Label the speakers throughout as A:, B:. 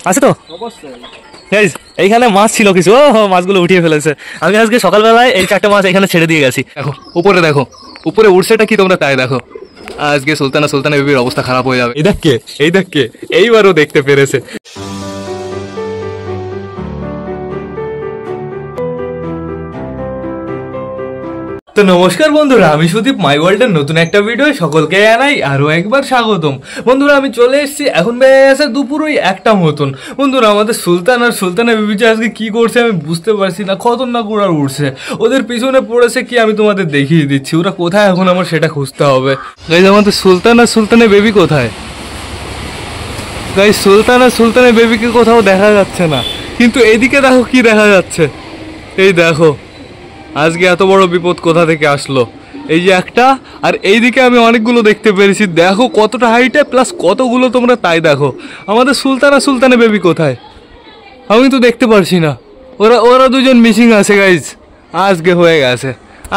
A: আছে তো গাইস, এইখানে মাছ ছিল কিছু, মাছগুলো উঠিয়ে ফেলেছে। আমি আজকে সকালবেলায় এই 4টে মাছ এখানে ছেড়ে দিয়ে গেছি।
B: দেখো উপরে, দেখো উপরে উঠছেটা কি তোমরা তাই দেখো। আজকে সুলতানা বেবির অবস্থা খারাপ হয়ে যাবে। এই দেখ কে এইবারও দেখতে পেরেছে।
A: তো নমস্কার বন্ধুরা, আমি সুদীপ, মাই ওয়ার্ল্ডের নতুন একটা ভিডিও সকলকে জানাই আরো একবার স্বাগতম। বন্ধুরা আমি চলে এসেছি, এখন বেজে গেছে দুপুর ওই 1টা মতন। বন্ধুরা আমাদের সুলতান আর সুলতানের বেবিটা আজকে কি করছে আমি বুঝতে পারছি না, খতরনাক উড়ার উঠছে। ওদের পিছনে পড়েছে কি আমি তোমাদের দেখিয়ে দিচ্ছি। ওরা কোথায় এখন আমার সেটা খুঁজতে হবে।
B: গাইস আমাদের সুলতান আর সুলতানের বেবি কোথায়? গাইস সুলতান আর সুলতানের বেবিকে কোথাও দেখা যাচ্ছে না, কিন্তু এইদিকে দেখো কি দেখা যাচ্ছে। এই দেখো আজকে এত বড় বিপদ কোথা থেকে আসলো। এই যে একটা, আর এইদিকে আমি অনেকগুলো দেখতে পেরেছি। দেখো কতটা হাইটে প্লাস কতগুলো তোমরা তাই দেখো। আমাদের সুলতান আর সুলতানের বেবি কোথায় আমি তো দেখতে পারছি না। ওরা দুজন মিসিং আছে গাইজ। আজকে হয়ে গেছে,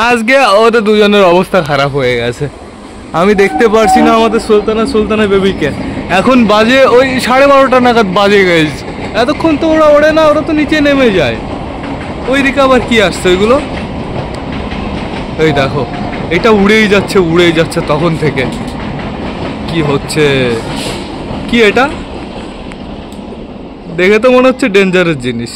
B: আজকে ওদের দুজনের অবস্থা খারাপ হয়ে গেছে। আমি দেখতে পারছি না আমাদের সুলতান আর সুলতানের বেবিকে। এখন বাজে ওই 12:30 নাগাদ বাজে গাইজ। এতক্ষণ তো ওরা ওড়ে না, ওরা তো নিচে নেমে যায়। ওইদিকে আবার কি আসছে ওইগুলো? এই দেখো এটা উড়েই যাচ্ছে তখন থেকে। কি হচ্ছে কি এটা? দেখে তো মনে হচ্ছে ডেঞ্জারাস জিনিস।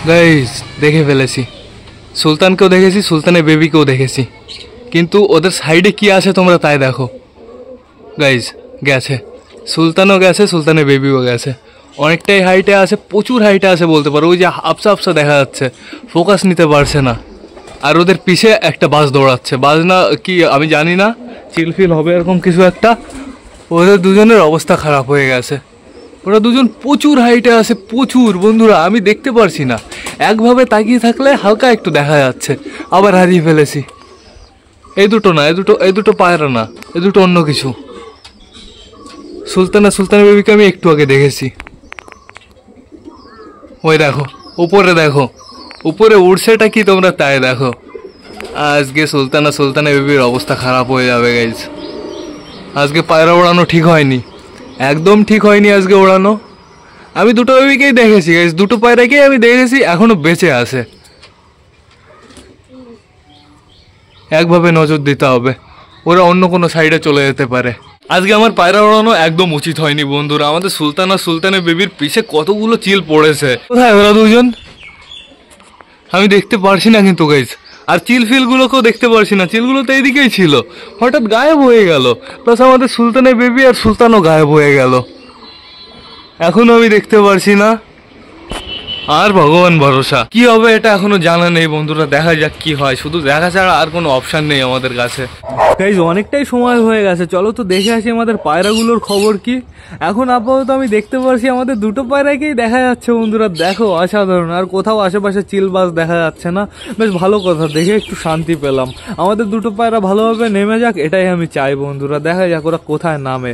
B: গাইস দেখে ফেলেছি, সুলতানকেও দেখেছি, সুলতানের বেবিকেও দেখেছি, কিন্তু ওদের সাইডে কি আছে তোমরা তাই দেখো। গাইস গেছে, সুলতানও গেছে, সুলতানের বেবিও গেছে। অনেকটাই হাইটে আছে, প্রচুর হাইটে আছে বলতে পারো। ওই যে আবসা দেখা যাচ্ছে, ফোকাস নিতে পারছে না। আর ওদের পিছে একটা বাস দৌড়াচ্ছে, বাস না কি আমি জানি না, চিলফিল হবে এরকম কিছু একটা। ওদের দুজনের অবস্থা খারাপ হয়ে গেছে। ওরা দুজন প্রচুর হাইটে আছে, প্রচুর। বন্ধুরা আমি দেখতে পারছি না, একভাবে তাকিয়ে থাকলে হালকা একটু দেখা যাচ্ছে। আবার হারিয়ে ফেলেছি। এই দুটো না, এই দুটো পায়রা না, এই দুটো অন্য কিছু। সুলতানের বেবিকে আমি একটু আগে দেখেছি। ওই দেখো উপরে উড়ছেটা কি তোমরা তাই দেখো। আজকে সুলতানের বেবির অবস্থা খারাপ হয়ে যাবে গাইজ। আজকে পায়রা ওড়ানো ঠিক হয়নি, একদম ঠিক হয়নি আজকে ওড়ানো। আমি দুটো বেবিকেই দেখেছি গাইজ, দুটো পায়রাকেই আমি দেখেছি, এখনো বেঁচে আছে। একভাবে নজর দিতে হবে, ওরা অন্য কোনো সাইডে চলে যেতে পারে। আজকে আমার পায়রা ওড়ানো একদম উচিত হয়নি বন্ধুরা। আমাদের সুলতান আর সুলতানের বেবির পিছে কতগুলো চিল পড়েছে। কোথায় ওরা দুজন আমি দেখতে পারছি না কিন্তু গাইজ। আর চিলফিলগুলোকেও দেখতে পারছি না, চিলগুলো তো এইদিকেই ছিল, হঠাৎ গায়েব হয়ে গেল। প্লাস আমাদের সুলতানের বেবি আর সুলতানও গায়েব হয়ে গেল, এখনো আমি দেখতে পারছি না। আর ভগবান ভরসা, কি হবে এটা এখনো জানা নেই বন্ধুরা। দেখা যাক কি হয়, শুধু দেখা ছাড়া আর কোনো অপশন নেই আমাদের কাছে। গাইজ অনেকটাই সময় হয়ে গেছে, চলো তো দেখে আসি আমাদের পায়রাগুলোর খবর কি। এখন আপাতত আমি দেখতে পারছি আমাদের দুটো পায়রাকেই দেখা যাচ্ছে বন্ধুরা। দেখো অসাধারণ, আর কোথাও আশেপাশে চিলবাস দেখা যাচ্ছে না। বেশ ভালো কথা, দেখে একটু শান্তি পেলাম। আমাদের দুটো পায়রা ভালোভাবে নেমে যাক, এটাই আমি চাই বন্ধুরা। দেখা যাক ওরা কোথায় নামে।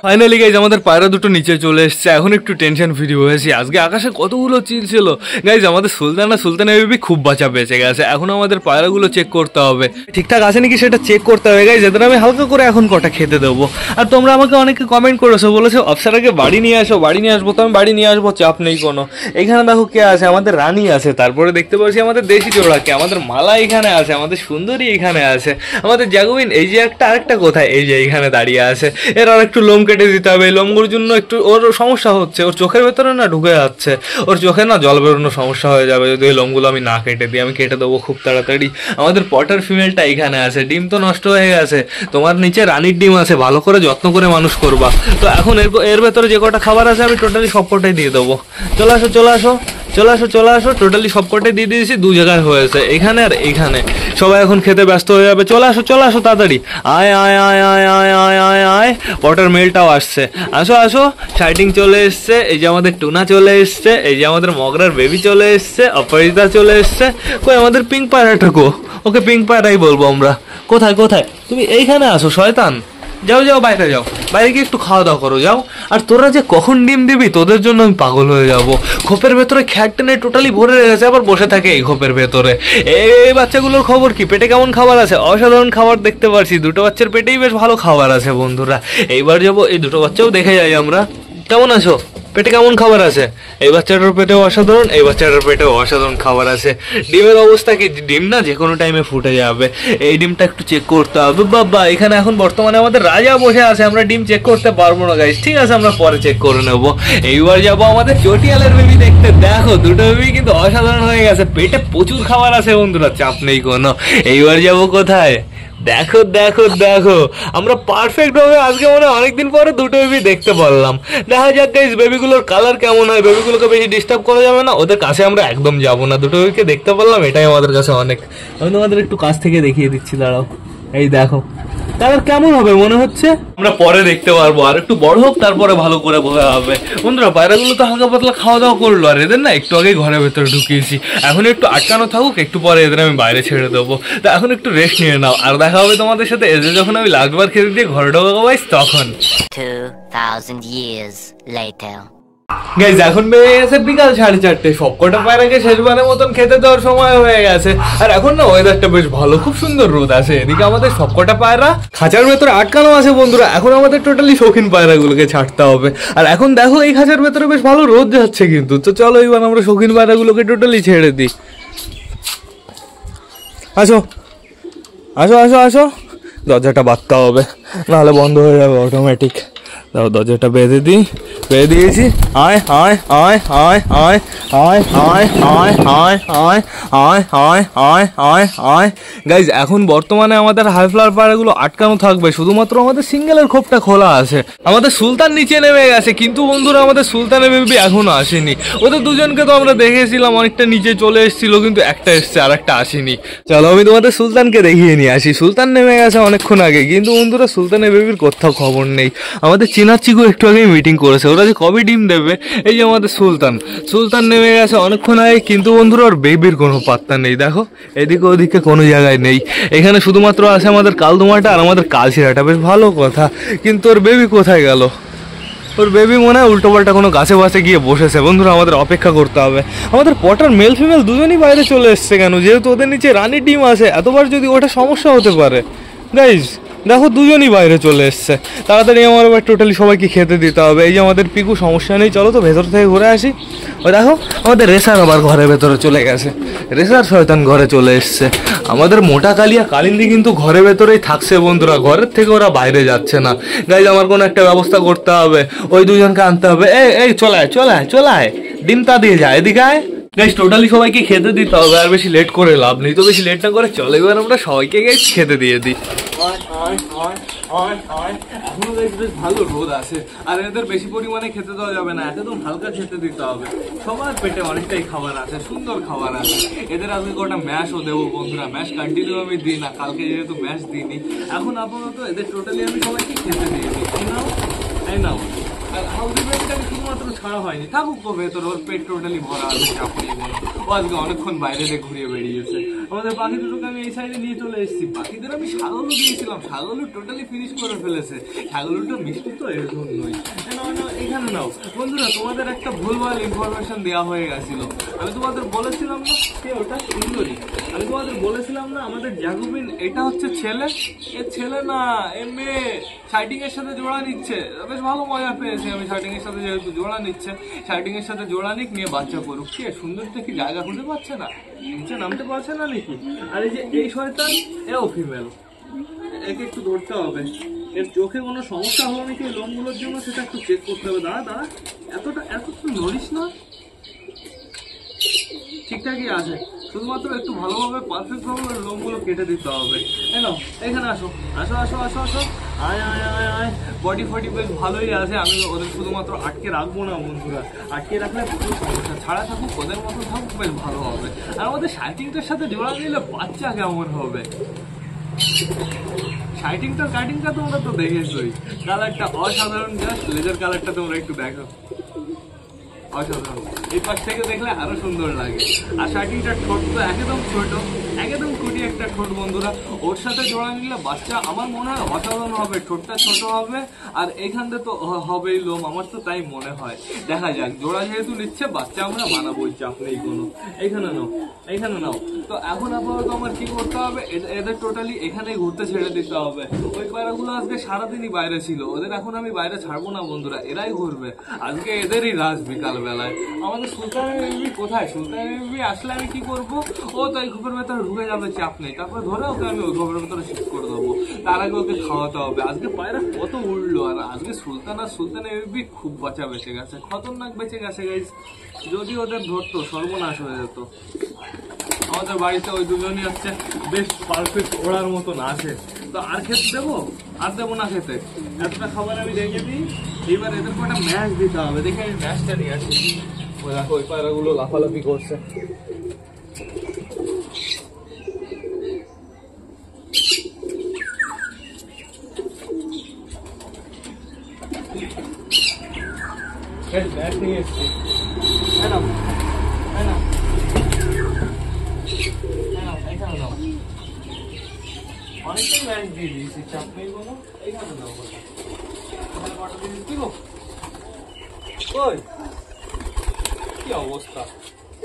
B: ফাইনালি গাইজ আমাদের পায়রা দুটো নিচে চলে এসছে। এখন একটু টেনশন ফ্রি হয়েছি। আজকে আকাশে কতগুলো চিল ছিল গাইজ। আমাদের সুলতানের বেবি খুব বাঁচা বেঁচে গেছে। এখন আমাদের পায়রাগুলো চেক করতে হবে ঠিকঠাক আছে নাকি, সেটা চেক করতে হবে গাইজ। এদের আমি হালকা করে এখন কটা খেতে দেবো। আর তোমরা আমাকে অনেকে কমেন্ট করেছো, বলেছো অপসারাকে বাড়ি নিয়ে আসো, বাড়ি নিয়ে আসবো। তো আমি বাড়ি নিয়ে আসবো, চাপ নেই কোনো। এখানে দেখো কে আছে, আমাদের রানী আছে। তারপরে দেখতে পাচ্ছি আমাদের দেশি জোড়াকে, আমাদের মালা এখানে আছে, আমাদের সুন্দরী এখানে আছে, আমাদের জাগুবিন এই যে একটা, আরেকটা কোথায়, এই যে এইখানে দাঁড়িয়ে আছে। এর আর একটু লোম কেটে দিতে হবে। এই লোমগুলোর জন্য একটু ওর সমস্যা হচ্ছে, ওর চোখের ভেতরে না ঢুকে যাচ্ছে, ওর চোখে না জল বেরোনোর সমস্যা হয়ে যাবে যদি এই লোমগুলো আমি না কেটে দিই। আমি কেটে দেবো খুব তাড়াতাড়ি। আমাদের পটার ফিমেলটা এখানে আছে, ডিম তো নষ্ট হয়ে গেছে। তোমার নিচে রানীর ডিম আছে, ভালো করে যত্ন করে মানুষ করবা। তো এখন এর ভেতরে যে কটা খাবার আছে আমি টোটালি সব কটাই দিয়ে দেবো। চলে আসো, টোটালি সব কটাই দিয়ে দিয়েছি। 2 জায়গায় হয়েছে, এখানে আর এইখানে। সবাই এখন খেতে ব্যস্ত হয়ে যাবে। চলে আসো তাড়াতাড়ি। আয় পটার মেলটাও আসছে। আসো সাইটিং চলে এসছে। এই যে আমাদের টুনা চলে এসছে, এই যে আমাদের মগরার বেবি চলে এসছে, অপরাজিতা চলে এসছে। কই আমাদের পিঙ্ক পায়রাটা, ওকে পিঙ্ক পায়রাই বলবো আমরা। কোথায় তুমি এইখানে আসো শয়তান। যাও যাও বাইরে যাও, বাইরে গিয়ে একটু খাওয়া দাওয়া করো, যাও। আর তোরা যে কখন ডিম দিবি তোদের জন্য আমি পাগল হয়ে যাব। খোপের ভেতরে খ্যাট টেনে টোটালি ভরে রেখেছে, আবার বসে থাকে এই খোপের ভেতরে। এই বাচ্চাগুলোর খবর কি? পেটে কেমন খাবার আছে? অসাধারণ খাবার দেখতে পাচ্ছি, দুটো বাচ্চার পেটেই বেশ ভালো খাবার আছে বন্ধুরা। এইবার যাবো, এই দুটো বাচ্চাও দেখে যাই আমরা। কেমন আছো? পেটে কেমন খাবার আছে? এই বাচ্চাটার পেটেও অসাধারণ, এই বাচ্চাটার পেটেও অসাধারণ খাবার আছে। ডিমের অবস্থা কি? ডিম না যে কোনো টাইমে ফুটে যাবে। এই ডিমটা একটু চেক করতে হবে। বাবা, এখানে এখন বর্তমানে আমাদের রাজা বসে আছে, আমরা ডিম চেক করতে পারবো না গাইস। ঠিক আছে, আমরা পরে চেক করে নেবো। এইবার যাবো আমাদের চটিয়ালের বেবি দেখতে। দেখো দুটো বেবি কিন্তু অসাধারণ হয়ে গেছে, পেটে প্রচুর খাবার আছে বন্ধুরা, চাপ নেই কোনো। এইবার যাবো কোথায়? দেখো দেখো দেখো, আমরা পারফেক্ট ভাবে আজকে মনে হয় অনেকদিন পরে দুটো বেবি দেখতে পারলাম। দেখা যাক গাইস বেবিগুলোর কালার কেমন হয়। বেবিগুলোকে বেশি ডিস্টার্ব করা যাবে না, ওদের কাছে আমরা একদম যাবো না। দুটো বেবিকে দেখতে পারলাম, এটাই আমাদের কাছে অনেক। আমি তোমাদের একটু কাছ থেকে দেখিয়ে দিচ্ছি, দাঁড়াও। এই দেখো কালার কেমন হবে মনে হচ্ছে, আমরা পরে দেখতে পারবো। আর একটু বড় হোক তারপরে ভালো করে বোঝা হবে। বন্ধুরা পায়রাগুলো তো হালকা পাতলা খাওয়া দাওয়া করলো, আর এদের না একটু আগেই ঘরের ভেতরে ঢুকিয়েছি। এখন একটু আটকানো থাকুক, একটু পরে এদের আমি বাইরে ছেড়ে দেবো। তো এখন একটু রেস্ট নিয়ে নাও, আর দেখা হবে তোমাদের সাথে এদের যখন আমি লাস্টবার খেতে দিয়ে ঘরে ঢোকাবো গাইস তখন।
C: 2000 years later.
B: গাইজ এখন বেড়ে গেছে বিকাল 4:30। সবকটা পায়রাকে শেষবারের মতন খেতে দেওয়ার সময় হয়ে গেছে। আর এখন না ওয়েদারটা বেশ ভালো, খুব সুন্দর রোদ আছে। এদিকে আমাদের সবকটা পায়রা খাঁচার ভেতরে আটকানো আছে বন্ধুরা। এখন আমাদের টোটালি শৌখিন পায়রাগুলোকে ছাড়তে হবে। আর এখন দেখো এই খাঁচার ভেতরে বেশ ভালো রোদ যাচ্ছে কিন্তু। তো চলো এবার আমরা শৌখিন পায়রাগুলোকে টোটালি ছেড়ে দিই। আসো আসো আসো আসো, দরজাটা বাঁধতে হবে, নাহলে বন্ধ হয়ে যাবে অটোমেটিক। দাও দরজাটা বেঁধে দিই, বেঁধে দিয়েছি। আয় আয় আয় আয় আয় আয় আয় আয় আয় আয় আয় আয় আয় আয় আয়। গাইজ এখন বর্তমানে আমাদের হাই ফ্লাওয়ার পায়রাগুলো আটকানো থাকবে, শুধুমাত্র আমাদের সিঙ্গেলের খোপটা খোলা আছে। আমাদের সুলতান নিচে নেমে গেছে, কিন্তু বন্ধুরা আমাদের সুলতানের বেবি এখনো আসেনি। ওদের দুজনকে তো আমরা দেখেছিলাম, অনেকটা নিচে চলে এসেছিল, কিন্তু একটা এসছে আর একটা আসেনি। চলো আমি তোমাদের সুলতানকে দেখিয়ে নিয়ে আসি। সুলতান নেমে গেছে অনেকক্ষণ আগে, কিন্তু বন্ধুরা সুলতানের বেবির কোথাও খবর নেই। আমাদের চিনার চিকু একটু আগেই মিটিং করেছে, ওরা যে কবে ডিম দেবে। এই যে আমাদের সুলতান নেমে গেছে অনেকক্ষণ আগে, কিন্তু বন্ধুরা ওর বেবির কোনো পাত্তা নেই। দেখো এদিকে ওদিকে কোনো জায়গায় নেই। এখানে শুধুমাত্র আছে আমাদের কালদুমাটা আর আমাদের কালশিরাটা, বেশ ভালো কথা। কিন্তু ওর বেবি কোথায় গেল? ওর বেবি মনে হয় উল্টো পাল্টা কোনো গাছে বাসে গিয়ে বসেছে। বন্ধুরা আমাদের অপেক্ষা করতে হবে। আমাদের পটার মেল ফিমেল দুজনই বাইরে চলে এসছে কেন? যেহেতু ওদের নিচে রানীর ডিম আছে, এতবার যদি ওটা সমস্যা হতে পারে। গাইজ দেখো দুজনই বাইরে চলে এসছে, তাড়াতাড়ি আমার এবার টোটালি সবাইকে খেতে দিতে হবে। এই যে আমাদের পিকু, সমস্যা নেই, চলো তো ভেতর থেকে ঘুরে আসি। ওই দেখো আমাদের রেসার আবার ঘরের ভেতরে চলে গেছে, রেসার শয়তান ঘরে চলে এসছে। আমাদের মোটা কালিয়া কালিন্দি কিন্তু ঘরের ভেতরেই থাকছে বন্ধুরা, ঘরের থেকে ওরা বাইরে যাচ্ছে না। গাইজ আমার কোনো একটা ব্যবস্থা করতে হবে, ওই দুজনকে আনতে হবে। এই চলায় চলায় চলায়, ডিম তা দিয়ে যায়, এদিকে আয়। গাইজ টোটালি সবাইকে খেতে দিতে হবে, আর বেশি লেট করে লাভ নেই। তো বেশি লেট না করে চলো এবার আমরা সবাইকে গাইজ খেতে দিয়ে দিই। এখনো গাইজ বেশ ভালো রোদ আছে, আর এদের বেশি পরিমাণে খেতে দেওয়া যাবে না, একদম হালকা খেতে দিতে হবে। সবার পেটে অনেকটাই খাবার আছে, সুন্দর খাবার আছে। এদের আজকে কটা ম্যাশও দেবো বন্ধুরা, ম্যাশ কন্টিনিউ আমি দিই না, কালকে যেহেতু ম্যাশ দিইনি। এখন আপাতত এদের টোটালি আমি সবাইকে খেতে দিয়ে দিই। তাই নাও। আর হাউসি বেবিটা শুধুমাত্র ছাড়া হয়নি, থাকুক তো ভেতরে, ওর পেট টোটালি ভরা আছে, চাপ নেই কোনো। ও আজকে অনেকক্ষণ বাইরে দিয়ে ঘুরিয়ে বেরিয়েছে। আমাদের পাখি দুটোকে আমি এই সাইডে নিয়ে চলে এসেছি। পাখিদের আমি ছাগলও দিয়েছিলাম, ছাগলও টোটালি ফিনিশ করে ফেলেছে। ছাগলটা মিষ্টি তো এর জন্যই। এখানে নাও বন্ধুরা, তোমাদের একটা ভুলভাল ইনফরমেশন দেওয়া হয়ে গেছিল। আমি তোমাদের বলেছিলাম না, কে ওটা সুন্দরী, আমি তোমাদের বলেছিলাম না আমাদের জ্যাকুবিন এটা হচ্ছে ছেলে। এ ছেলে না, এ মেয়ে। শাইটিং এর সাথে জোড়া নিচ্ছে, বেশ ভালো মজা পেয়েছি আমি। শাইটিং এর সাথে যেহেতু জোড়া নিচ্ছে, শাইটিং এর সাথে জোড়া নিক, নিয়ে বাচ্চা করুক। কে সুন্দরটা কি জায়গা খুঁজে পাচ্ছে না, নিচে নামতে পারছে না নাকি? আর এই যে এই শয়তান, এও ফিমেল, একে একটু ধরতে হবে। এর চোখে কোনো সমস্যা হলো নাকি লোমগুলোর জন্য, সেটা একটু চেক করতে হবে। দাঁড়া এত নড়িস না, ঠিকঠাকই আছে। শুধুমাত্র একটু ভালোভাবে পারফেক্ট ভাবে লোমগুলো কেটে দিতে হবে। এখানে আসো আসো আসো আসো আসো, আয় আয় আয় আয়। বডি ফডি বেশ ভালোই আছে। আমি ওদের শুধুমাত্র আটকে রাখবো না বন্ধুরা, আটকে রাখলে প্রচুর সমস্যা। ছাড়া থাকুক, ওদের মতো থাকুক, বেশ ভালো হবে। আর আমাদের শাইটিংটার সাথে জোড়া নিলে বাচ্চা কেমন হবে। শাইটিংটা কাটিংটা তোমরা তো দেখেছোই, কালারটা অসাধারণ। জাস্ট লেজার কালারটা তোমরা একটু দেখো, অসাধারণ। এই পাশ থেকে দেখলে আরো সুন্দর লাগে। আর শার্টিংটার ঠোঁট তো একদম ছোট,
A: একদম কুটি একটা ঠোঁট বন্ধুরা। ওর সাথে জোড়া নিলে বাচ্চা আমার মনে হয় অসাধারণ হবে, ঠোঁটটা ছোট হবে আর এখানটা তো হবেই লোম, আমার তো তাই মনে হয়। দেখা যাক, জোড়া যেহেতু নিচ্ছে বাচ্চা আমরা বানাবোই, চাপ নেই কোনো। এইখানে নাও, এইখানে নাও। তো এখন আপাতত আমার কি করতে হবে, এদের টোটালি এখানেই ঘুরতে ছেড়ে দিতে হবে। ওই পায়রাগুলো আজকে সারাদিনই বাইরে ছিল, ওদের এখন আমি বাইরে ছাড়বো না বন্ধুরা, এরাই ঘুরবে আজকে, এদেরই রাজ বিকাল বেলায়। আমাদের সুলতানের বেবি কোথায়? সুলতানের বেবি আসলে আমি কি করবো, ও তাই ঘুপের ভেতরে ঢুকে যাবে, চাপ নেই। তারপরে ধরে ওকে আমি ওই ঘুপের ভেতরে শিফট করে দেবো, তার আগে ওকে খাওয়াতে হবে। আজকে পায়রা কত উড়লো, আর আজকে সুলতান আর সুলতানের বেবি খুব বাঁচা বেঁচে গেছে, খতরনাক বেঁচে গেছে গাইস। যদি ওদের ধরতো সর্বনাশ হয়ে যেত। আমাদের বাড়িতে ওই দুজনই হচ্ছে বেশ পারফেক্ট ওড়ার মতন আছে। তো আর খেতে দেবো? আর দেবো না খেতে, এতটা খাবার আমি রেখে দিই। এবার এদের কটা ম্যাচ দিতে হবে, দেখে আমি ম্যাচটা নিয়ে আসি। ওই দেখো ওই পায়রাগুলো লাফালাফি করছে। ম্যাচ নিয়ে এসছি, অনেকটাই ম্যাচ দিয়ে দিয়েছি, চাপ নেই কোনো। এইখানে দাও, কি অবস্থা,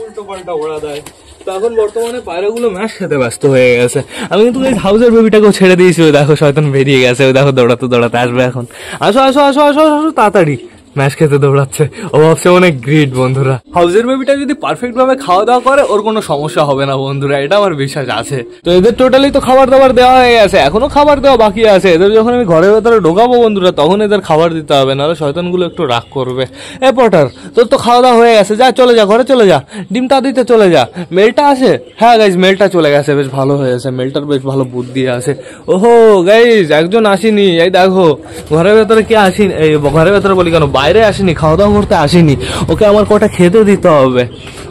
A: উল্টো পাল্টা ওড়া দেয়। তো এখন বর্তমানে পায়রাগুলো ম্যাচ খেতে ব্যস্ত হয়ে গেছে। আমি কিন্তু এই হাউসের বেবিটাকেও ছেড়ে দিয়েছি, ওই দেখো শয়তান বেরিয়ে গেছে, ওই দেখো দৌড়াতে দৌড়াতে আসবে এখন। আসো আসো আসো আসো আসো তাড়াতাড়ি, ম্যাচ খেতে দৌড়াচ্ছে। ও ভাবছে অনেক গ্রেট বন্ধুরা। হাউসের বেবিটা যদি পারফেক্ট ভাবে খাওয়া দাওয়া করে ওর কোনো সমস্যা হবে না বন্ধুরা, এটা আমার বিশ্বাস আছে। তো এদের টোটালি তো খাবার দাবার দেওয়া হয়ে গেছে, এখনো খাবার দেওয়া বাকি আছে। এদের যখন আমি ঘরের ভেতরে ঢোকাবো বন্ধুরা তখন এদের খাবার দিতে হবে, নাহলে শয়তানগুলো একটু রাগ করবে। এ পটার, তোর তো খাওয়া দাওয়া হয়ে গেছে, যা চলে যা, ঘরে চলে যা, ডিমটা দিতে চলে যা। মেলটা আছে? হ্যাঁ গাইজ, মেলটা চলে গেছে, বেশ ভালো হয়েছে, মেলটার বেশ ভালো বুদ্ধি আছে। ওহো গাইজ, একজন আসেনি, এই দেখো ঘরের ভেতরে কে আসেনি, এই ঘরের ভেতরে বলি কেন, বাইরে আসেনি, খাওয়া দাওয়া করতে আসেনি। ওকে আমার কটা খেতে দিতে হবে,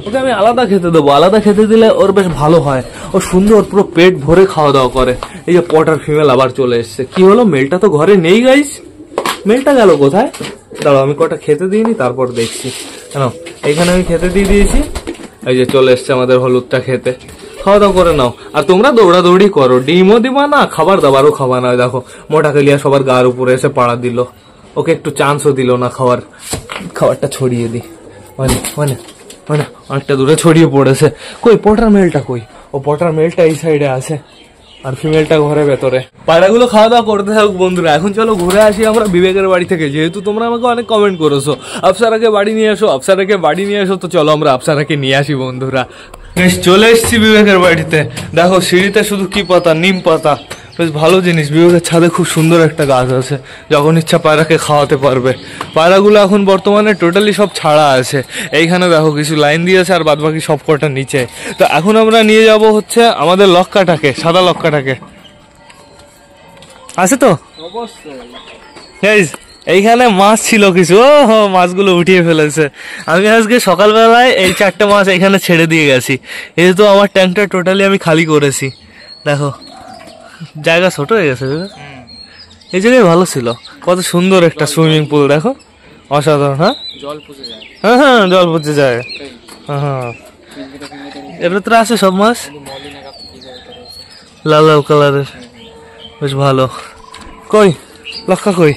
A: ওকে আমি আলাদা খেতে দেবো। আলাদা খেতে দিলে ওর বেশ ভালো হয়, ও সুন্দর পুরো পেট ভরে খাওয়া দাওয়া করে। এই যে পটার ফিমেল আবার চলে এসছে। কি হলো, মেলটা তো ঘরে নেই গাইজ, মেলটা গেল কোথায়? দাঁড়াও আমি কটা খেতে দিইনি, তারপর দেখছি। কেন, এইখানে আমি খেতে দিয়ে দিয়েছি, এই যে চলে এসছে আমাদের হলুদটা খেতে। খাওয়া দাওয়া করে নাও, আর তোমরা দৌড়াদৌড়ি করো, ডিমও দিবা না, খাবার দাবারও খাবা না। দেখো মোটা কালিয়া সবার গার উপরে এসে পাড়া দিল, ওকে একটু চান্সও দিল না খাওয়ার। খাবারটা ছড়িয়ে দিই, মানে মানে মানে অনেকটা দূরে ছড়িয়ে পড়েছে। কই পটার মেলটা কই? ও পটার মেলটা এই সাইডে আছে, আর ফিমেলটা ঘরের ভেতরে। পায়রাগুলো খাওয়া দাওয়া করতে থাকুক বন্ধুরা। এখন চলো ঘুরে আসি আমরা বিবেকের বাড়ি থেকে, যেহেতু তোমরা আমাকে অনেক কমেন্ট করেছো আফসারাকে বাড়ি নিয়ে আসো, আফসারাকে বাড়ি নিয়ে আসো। তো চলো আমরা আফসারাকে নিয়ে আসি বন্ধুরা। চলে এসছি বিবেকের বাড়িতে। দেখো সিঁড়িতে শুধু কি পাতা, নিম পাতা, বেশ ভালো জিনিস। বিবেকের ছাদে খুব সুন্দর একটা গাছ আছে, যখন ইচ্ছা পায়রাকে খাওয়াতে পারবে। পায়রাগুলো এখন বর্তমানে টোটালি সব ছাড়া আছে। এইখানে দেখো কিছু লাইন দিয়েছে আর বাদ বাকি সব কটা নিচে। তো এখন আমরা নিয়ে যাব হচ্ছে আমাদের লক্কাটাকে, সাদা লক্কাটাকে। আছে তো অবশ্যই। এইখানে মাছ ছিল কিছু, ও মাছগুলো উঠিয়ে ফেলেছে। আমি আজকে সকালবেলায় এই 4টে মাছ এখানে ছেড়ে দিয়ে গেছি। যেহেতু আমার ট্যাঙ্কটা টোটালি আমি খালি করেছি। দেখো জায়গা ছোট হয়ে গেছে, এই জায়গায় ভালো ছিল। কত সুন্দর একটা সুইমিং পুল, দেখো অসাধারণ। হ্যাঁ জল পচে যায়, হ্যাঁ হ্যাঁ জল পচে যায়, হ্যাঁ। এর ভেতরে আছে সব মাছ, লাল লাল কালারের, বেশ ভালো। কই লক্ষ্য কই?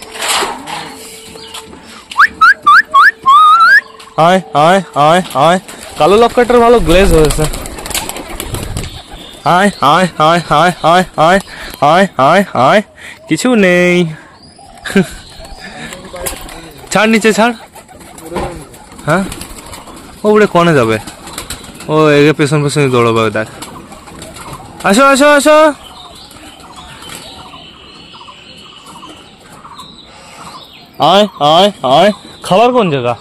A: আয় আয় আয় আয়, কালো লক্ষ্যটার ভালো গ্লেজ হয়েছে। আয় আয় আয় আয় আয় আয় আয় আয় আয়, কিছু নেই। ছাড় নিচে ছাড়। হ্যাঁ ও উড়ে কনে যাবে, ও এগে পেছন পেছন দৌড়াবে, দেখ। আসো আসো আসো, আয় আয় আয়। খাবার কোন জায়গা?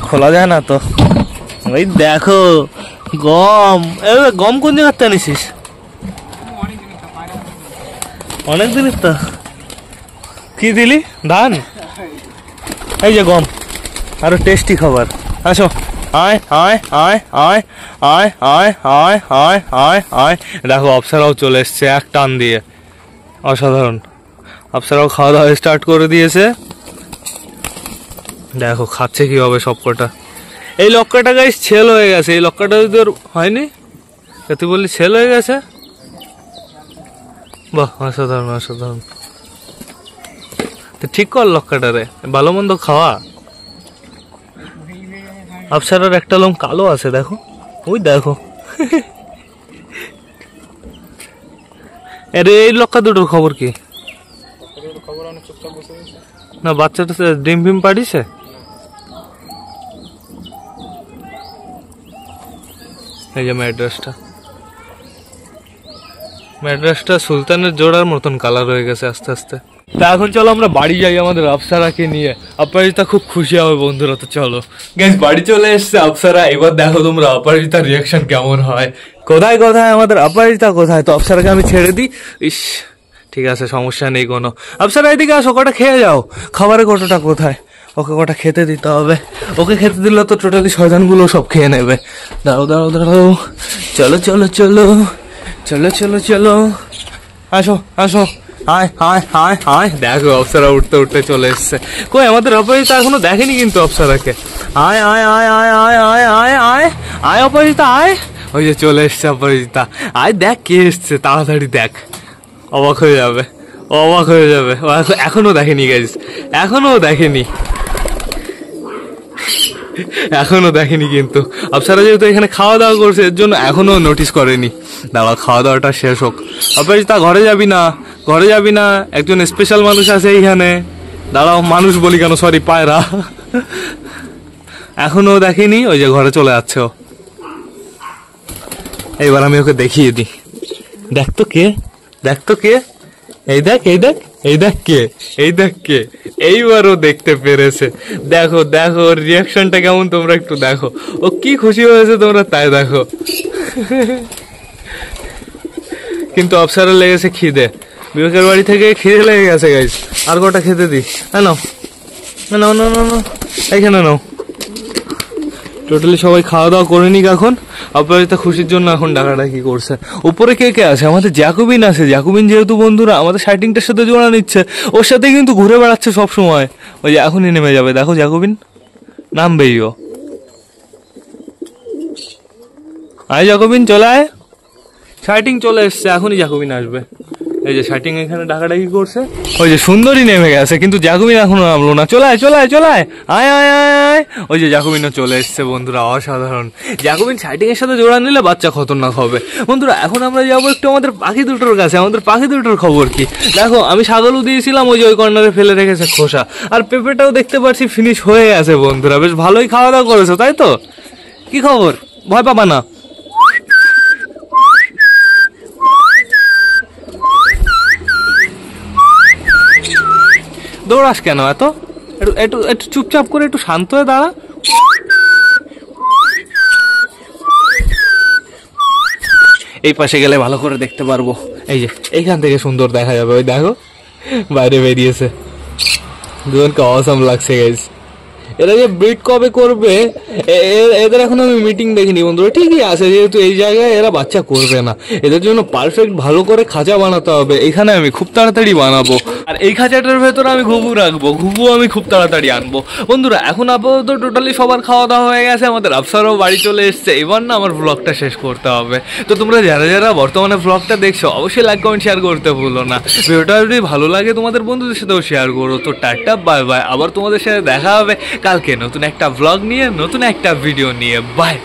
A: খোলা যায় না তো। ওই দেখো গম, গম কোন জায়গাতে আনিসিস? অনেক দিনের তো। কি দিলি? ধান? এই যে গম, আরো টেস্টি খাবার। আসো আয় আয় আয় আয় আয় আয় আয় আয় আয় আয়। দেখো অপ্সরাও চলে এসছে এক টান দিয়ে, অসাধারণ। অপ্সরাও খাওয়া দাওয়া স্টার্ট করে দিয়েছে, দেখো খাচ্ছে কিভাবে সব কটা।
B: এই লক্কাটা গাইস ছেল হয়ে গেছে, এই লক্কাটা যদি ওর হয়নি, তুই বললি ছেল হয়ে গেছে। বাহ, অসাধারণ অসাধারণ। ঠিক কর লক্কাটা রে, ভালো মন্দ খাওয়া। আফসারার একটা লোম কালো আছে, দেখো ওই দেখো। আরে এই লক্কা দুটোর খবর কি? না বাচ্চাটা ডিম ফিম পাঠিয়েছে। এই যে ম্যাড্রাসটা সুলতানের জোড়ার মতন কালার হয়ে গেছে আস্তে আস্তে। তা এখন চলো আমরা বাড়ি যাই আমাদের আফসারাকে নিয়ে। অপরাজিতা খুব খুশি হবে বন্ধুরা, তো চলো।
A: গাইস বাড়ি চলে এসছে আফসারা, এবার দেখো তোমরা অপরাজিতার রিয়াকশন কেমন হয়।
B: কোথায় কোথায় আমাদের অপরাজিতা কোথায়? তো আফসারাকে আমি ছেড়ে দিই। ইস ঠিক আছে, সমস্যা নেই কোনো। আফসারা এদিকে আসো, কটা খেয়ে যাও। খাবারের কটাটা কোথায়? ওকে কটা খেতে দিতে হবে। ওকে খেতে দিলে তো টোটালি শয়তানগুলো সব খেয়ে নেবে। দাঁড়াও দাঁড়াও দাঁড়াও, চলো চলো চলো চলো চলো চলো, আসো আসো, আয় আয় আয় আয়। দেখো অপ্সরা উঠতে উঠতে চলে এসছে। কই আমাদের অপরাজিতা এখনো দেখেনি কিন্তু অপ্সরাকে। আয় আয় আয় আয় আয় আয় আয় আয় আয় অপরাজিতা আয়। ওই যে চলে এসছে অপরাজিতা। আয় দেখ কে এসছে, তাড়াতাড়ি দেখ, অবাক হয়ে যাবে, অবাক হয়ে যাবে। ও এখনো দেখেনি গাইস, এখনো দেখেনি, এখনো দেখেনি কিন্তু। আফসারা যেহেতু এখানে খাওয়া দাওয়া করছে এর জন্য এখনো নোটিস করেনি। দাঁড়া খাওয়া দাওয়াটা শেষ হোক। অপরাজিতা ঘরে যাবি না, ঘরে যাবি না, একজন স্পেশাল মানুষ আছে এইখানে। দাঁড়াও, মানুষ বলি কেন, সরি পায়রা। এখনো দেখেনি, ওই যে ঘরে চলে যাচ্ছে ও। এইবার আমি ওকে দেখিয়ে দিই। দেখ তো কে, দেখ তো কে, এই দেখ এই দেখ এই দেখ কে, এই দেখ কে। এইবারও দেখতে পেরেছে। দেখো দেখো ওর রিয়াকশনটা কেমন, তোমরা একটু দেখো। ও কি খুশি হয়েছে তোমরা তাই দেখো। কিন্তু অপসারা লেগেছে খিদে, বিবেকের বাড়ি থেকে খিদে লেগে গেছে গাইস। আর কটা খেতে দিই। হ্যাঁ নাও নাও নাও নাও নাও, এইখানে নাও। টোটালি সবাই খাওয়া দাওয়া করে নিক এখন। অপরাজিতা খুশির জন্য এখন ডাকাডাকি করছে। উপরে কে কে আছে? আমাদের জ্যাকুবিন আছে। জ্যাকুবিন যেহেতু বন্ধুরা আমাদের সাইটিংটার সাথে জোড়া নিচ্ছে, ওর সাথে কিন্তু ঘুরে বেড়াচ্ছে সব সময়। ওই যে এখনই নেমে যাবে, দেখো জ্যাকুবিন নামবেই ও। আয় জ্যাকুবিন চলে আয়, সাইটিং চলে এসছে, এখনই জ্যাকুবিন আসবে। এই যে শার্টিং এখানে ডাকাডাকি করছে। ওই যে সুন্দরী নেমে গেছে কিন্তু জ্যাকুবিন এখনো নামলো না। চলে আয় চলে আয় চলে আয়, আয় আয় আয় আয়। ওই যে জ্যাকুবিনও চলে এসছে বন্ধুরা, অসাধারণ। জ্যাকুবিন শার্টিং এর সাথে জোড়া নিলে বাচ্চা খতরনাক হবে বন্ধুরা। এখন আমরা যাবো একটু আমাদের পাখি দুটোর কাছে। আমাদের পাখি দুটোর খবর কি দেখো। আমি ছাগলও দিয়েছিলাম, ওই যে ওই কর্নারে ফেলে রেখেছে খোসা। আর পেঁপেটাও দেখতে পাচ্ছি ফিনিশ হয়ে গেছে বন্ধুরা। বেশ ভালোই খাওয়া দাওয়া করেছো তাই তো? কি খবর, ভয় পাবা না। দৌড়াস কেন এত? একটু একটু একটু চুপচাপ করে একটু শান্ত হয়ে দাঁড়া। এই পাশে গেলে ভালো করে দেখতে পারবো। এই যে এইখান থেকে সুন্দর দেখা যাবে। ওই দেখো বাইরে বেরিয়েছে। দুজনকে অসাম লাগছে গাইস। এরা যে ব্রিড কবে করবে এদের এখন আমি মিটিং দেখিনি বন্ধুরা। ঠিকই আছে, যেহেতু এই জায়গায় এরা বাচ্চা করবে না, এদের জন্য পারফেক্ট ভালো করে খাঁচা বানাতে হবে। এখানে আমি খুব তাড়াতাড়ি বানাবো, আর এই খাঁচাটার ভেতরে আমি ঘুঘু রাখবো। ঘুঘু আমি খুব তাড়াতাড়ি আনবো বন্ধুরা। এখন আপাতত টোটালি সবার খাওয়া দাওয়া হয়ে গেছে, আমাদের আফসারও বাড়ি চলে এসছে। এবার না আমার ব্লগটা শেষ করতে হবে। তো তোমরা যারা যারা বর্তমানে ব্লগটা দেখছো অবশ্যই লাইক কমেন্ট শেয়ার করতে ভুলো না। ভিডিওটা যদি ভালো লাগে তোমাদের বন্ধুদের সাথেও শেয়ার করো। তো টাটা বাই বাই, আবার তোমাদের সাথে দেখা হবে কালকে নতুন একটা ব্লগ নিয়ে, নতুন একটা ভিডিও নিয়ে। বাই।